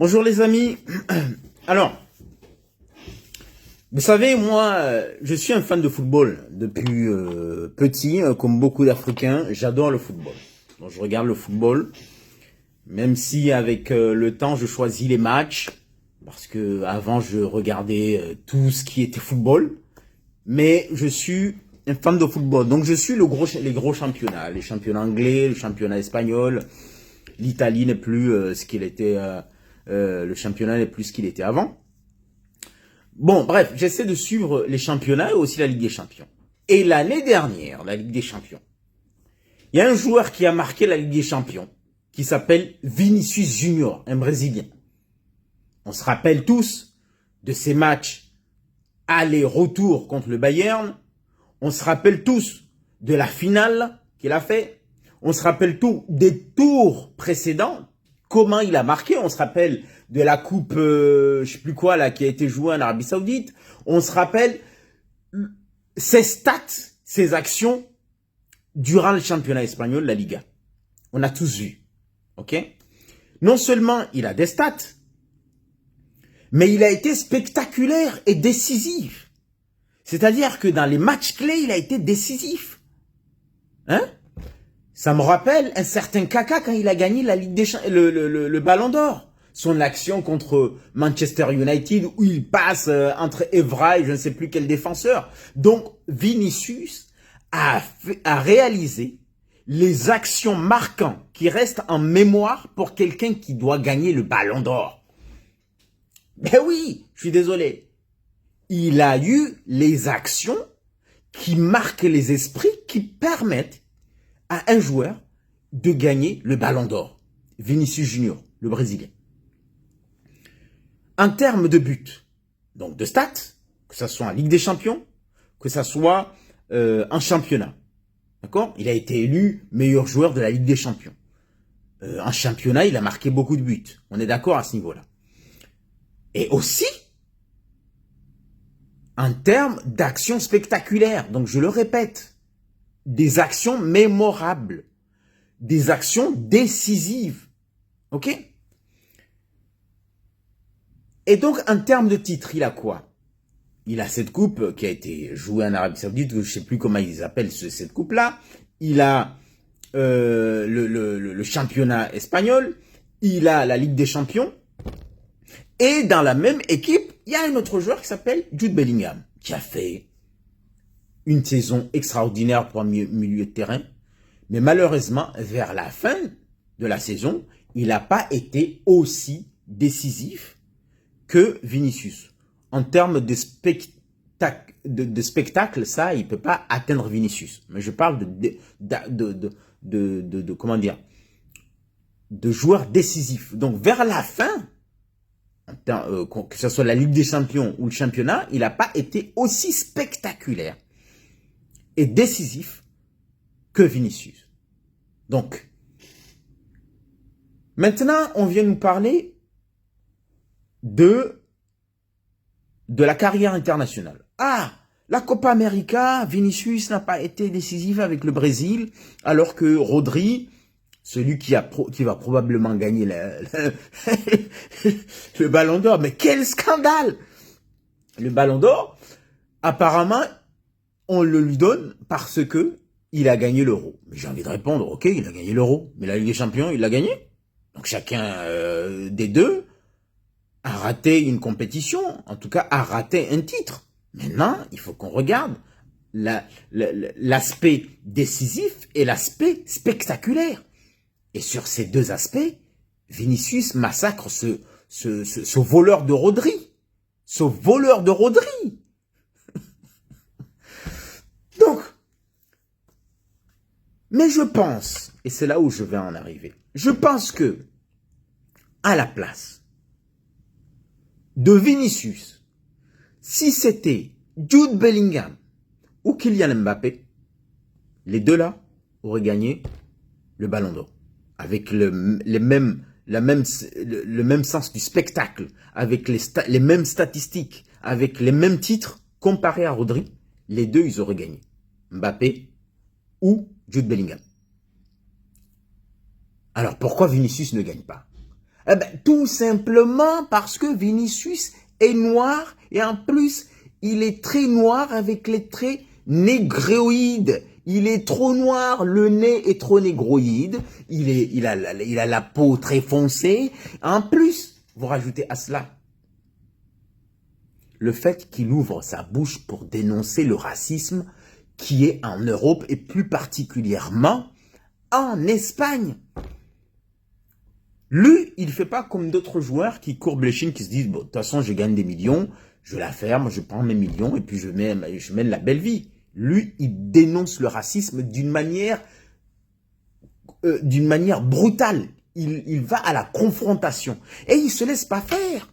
Bonjour les amis. Alors, vous savez, moi, je suis un fan de football depuis petit, comme beaucoup d'Africains. J'adore le football. Donc, je regarde le football, même si avec le temps, je choisis les matchs, parce que avant, je regardais tout ce qui était football. Mais je suis un fan de football. Donc, je suis les gros championnats, les championnats anglais, le championnat espagnol. L'Italie n'est plus ce qu'il était. Le championnat n'est plus ce qu'il était avant. Bon, bref, j'essaie de suivre les championnats et aussi la Ligue des Champions. Et l'année dernière, la Ligue des Champions, il y a un joueur qui a marqué la Ligue des Champions, qui s'appelle Vinicius Junior, un Brésilien. On se rappelle tous de ces matchs aller-retour contre le Bayern. On se rappelle tous de la finale qu'il a fait. On se rappelle tous des tours précédents. Comment il a marqué, on se rappelle de la coupe, je sais plus quoi là, qui a été jouée en Arabie Saoudite. On se rappelle ses stats, ses actions durant le championnat espagnol, la Liga. On a tous vu, ok? Non seulement il a des stats, mais il a été spectaculaire et décisif. C'est-à-dire que dans les matchs clés, il a été décisif. Hein? Ça me rappelle un certain Kaka quand il a gagné la Ligue des le Ballon d'Or. Son action contre Manchester United où il passe entre Evra et je ne sais plus quel défenseur. Donc Vinicius a réalisé les actions marquantes qui restent en mémoire pour quelqu'un qui doit gagner le Ballon d'Or. Ben oui, je suis désolé. Il a eu les actions qui marquent les esprits, qui permettent à un joueur de gagner le Ballon d'Or. Vinicius Junior, le Brésilien. En termes de buts, donc de stats, que ce soit en Ligue des Champions, que ce soit en championnat. D'accord? Il a été élu meilleur joueur de la Ligue des Champions. En championnat, il a marqué beaucoup de buts. On est d'accord à ce niveau-là. Et aussi, en termes d'actions spectaculaires. Donc, je le répète, des actions mémorables, des actions décisives. Ok? Et donc, en termes de titre, il a quoi? Il a cette coupe qui a été jouée en Arabie Saoudite, je ne sais plus comment ils appellent cette coupe-là. Il a le championnat espagnol, il a la Ligue des Champions. Et dans la même équipe, il y a un autre joueur qui s'appelle Jude Bellingham, qui a fait une saison extraordinaire pour un milieu de terrain. Mais malheureusement, vers la fin de la saison, il n'a pas été aussi décisif que Vinicius. En termes de spectacle, ça, il ne peut pas atteindre Vinicius. Mais je parle comment dire, de joueurs décisifs. Donc, vers la fin, que ce soit la Ligue des Champions ou le championnat, il n'a pas été aussi spectaculaire et décisif que Vinicius. Donc, maintenant, on vient nous parler de la carrière internationale. Ah, la Copa América, Vinicius n'a pas été décisif avec le Brésil, alors que Rodri, celui qui va probablement gagner le Ballon d'Or. Mais quel scandale! Le Ballon d'Or, apparemment, on le lui donne parce que il a gagné l'Euro. Mais j'ai envie de répondre, ok, il a gagné l'Euro, mais la Ligue des Champions, il l'a gagné. Donc chacun des deux a raté une compétition, en tout cas a raté un titre. Maintenant, il faut qu'on regarde l'aspect décisif et l'aspect spectaculaire. Et sur ces deux aspects, Vinicius massacre ce voleur de Rodri. Ce voleur de Rodri. Donc, mais je pense, et c'est là où je vais en arriver, je pense que, à la place de Vinicius, si c'était Jude Bellingham ou Kylian Mbappé, les deux là auraient gagné le Ballon d'Or. Avec le même sens du spectacle, avec les mêmes statistiques, avec les mêmes titres, comparé à Rodri, les deux, ils auraient gagné. Mbappé ou Jude Bellingham. Alors, pourquoi Vinicius ne gagne pas? Eh ben, tout simplement parce que Vinicius est noir et en plus, il est très noir avec les traits négroïdes. Il est trop noir, le nez est trop négroïde, il a la peau très foncée. En plus, vous rajoutez à cela le fait qu'il ouvre sa bouche pour dénoncer le racisme qui est en Europe et plus particulièrement en Espagne. Lui, il ne fait pas comme d'autres joueurs qui courbent les chines, qui se disent, bon, de toute façon, je gagne des millions, je la ferme, je prends mes millions et puis je mène la belle vie. Lui, il dénonce le racisme d'une manière brutale. Il va à la confrontation et il se laisse pas faire.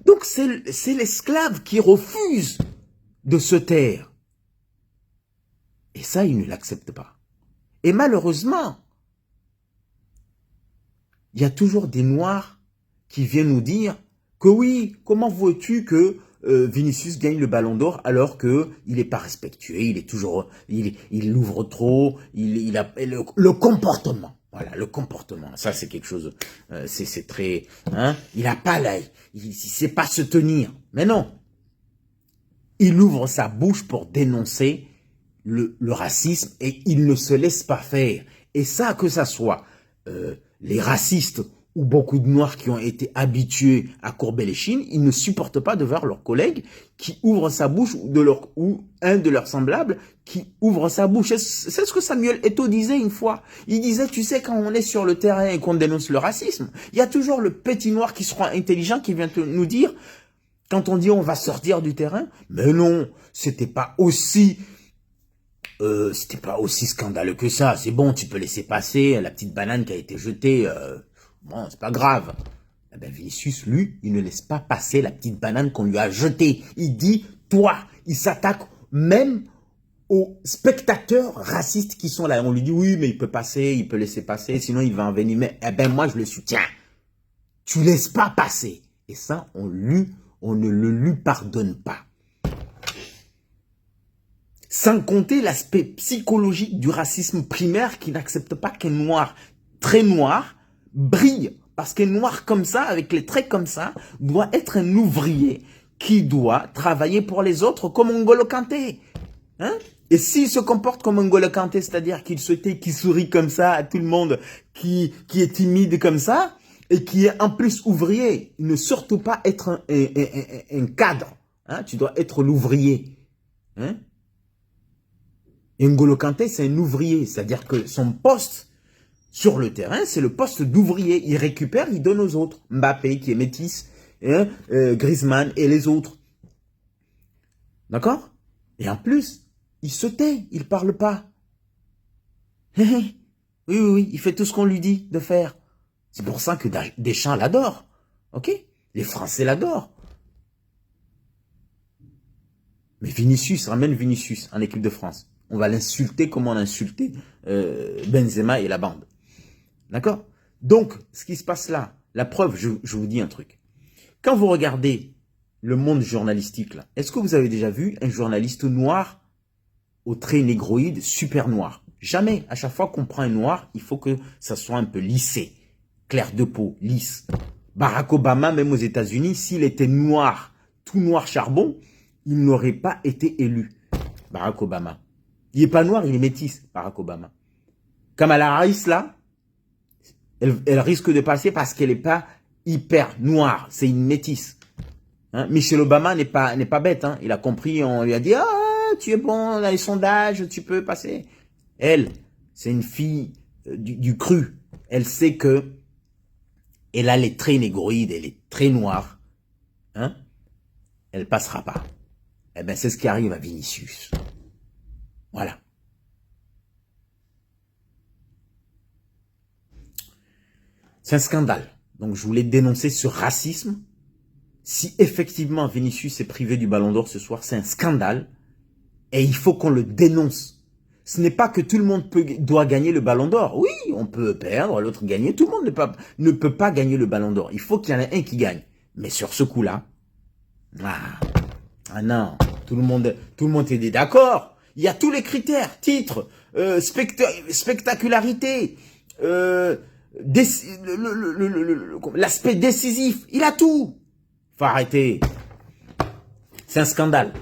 Donc, c'est l'esclave qui refuse de se taire. Et ça, il ne l'accepte pas. Et malheureusement, il y a toujours des Noirs qui viennent nous dire que oui, comment veux-tu que Vinicius gagne le ballon d'or alors qu'il n'est pas respectueux, il est toujours, il l'ouvre trop, il a le comportement. Voilà, le comportement, ça c'est quelque chose, c'est très, hein, il a pas l'œil, il sait pas se tenir. Mais non, il ouvre sa bouche pour dénoncer le racisme et il ne se laisse pas faire. Et ça, que ça soit les racistes ou beaucoup de Noirs qui ont été habitués à courber les chines, ils ne supportent pas de voir leurs collègues qui ouvrent sa bouche ou un de leurs semblables qui ouvre sa bouche. C'est ce que Samuel Eto'o disait une fois. Il disait, tu sais, quand on est sur le terrain et qu'on dénonce le racisme, il y a toujours le petit Noir qui sera intelligent qui vient nous dire, quand on dit on va sortir du terrain, mais non, c'était pas aussi scandaleux que ça. C'est bon, tu peux laisser passer la petite banane qui a été jetée. Bon, c'est pas grave. Eh ben, Vinicius, lui, il ne laisse pas passer la petite banane qu'on lui a jetée. Il dit, toi, il s'attaque même aux spectateurs racistes qui sont là. On lui dit, oui, mais il peut passer, il peut laisser passer, sinon il va envenimer. Eh ben, moi, je le soutiens. Tu laisses pas passer. Et ça, on ne le lui pardonne pas. Sans compter l'aspect psychologique du racisme primaire qui n'accepte pas qu'un noir très noir brille. Parce qu'un noir comme ça, avec les traits comme ça, doit être un ouvrier qui doit travailler pour les autres comme N'Golo Kanté. Hein? Et s'il se comporte comme N'Golo Kanté, c'est-à-dire qu'il se tait, qu'il sourit comme ça à tout le monde, qui est timide comme ça, et qui est en plus ouvrier, ne surtout pas être un cadre. Hein? Tu dois être l'ouvrier. Hein? N'Golo Kanté, c'est un ouvrier, c'est-à-dire que son poste sur le terrain, c'est le poste d'ouvrier. Il récupère, il donne aux autres. Mbappé, qui est métis, hein, Griezmann et les autres. D'accord? Et en plus, il se tait, il parle pas. Oui, il fait tout ce qu'on lui dit de faire. C'est pour ça que Deschamps l'adore. Ok? Les Français l'adorent. Mais Vinicius, ramène Vinicius en équipe de France. On va l'insulter comme on a insulté Benzema et la bande. D'accord? Donc, ce qui se passe là, la preuve, je vous dis un truc. Quand vous regardez le monde journalistique, là, est-ce que vous avez déjà vu un journaliste noir aux traits négroïdes super noir? Jamais. À chaque fois qu'on prend un noir, il faut que ça soit un peu lissé, clair de peau, lisse. Barack Obama, même aux États-Unis, s'il était noir, tout noir charbon, il n'aurait pas été élu. Barack Obama. Il n'est pas noir, il est métis, Barack Obama. Kamala Harris, là, elle risque de passer parce qu'elle n'est pas hyper noire. C'est une métisse. Hein? Michelle Obama n'est pas bête. Hein? Il a compris, on lui a dit, ah, tu es bon dans les sondages, tu peux passer. Elle, c'est une fille du cru. Elle sait que elle a les traits négroïdes, elle est très noire. Hein? Elle passera pas. Eh ben, c'est ce qui arrive à Vinicius. Voilà. C'est un scandale. Donc, je voulais dénoncer ce racisme. Si effectivement Vinicius est privé du Ballon d'Or ce soir, c'est un scandale. Et il faut qu'on le dénonce. Ce n'est pas que tout le monde doit gagner le Ballon d'Or. Oui, on peut perdre, l'autre gagner. Tout le monde ne peut pas gagner le Ballon d'Or. Il faut qu'il y en ait un qui gagne. Mais sur ce coup-là, ah non, tout le monde est d'accord. Il y a tous les critères, titre, spectacularité, l'aspect décisif. Il a tout. Faut arrêter. C'est un scandale.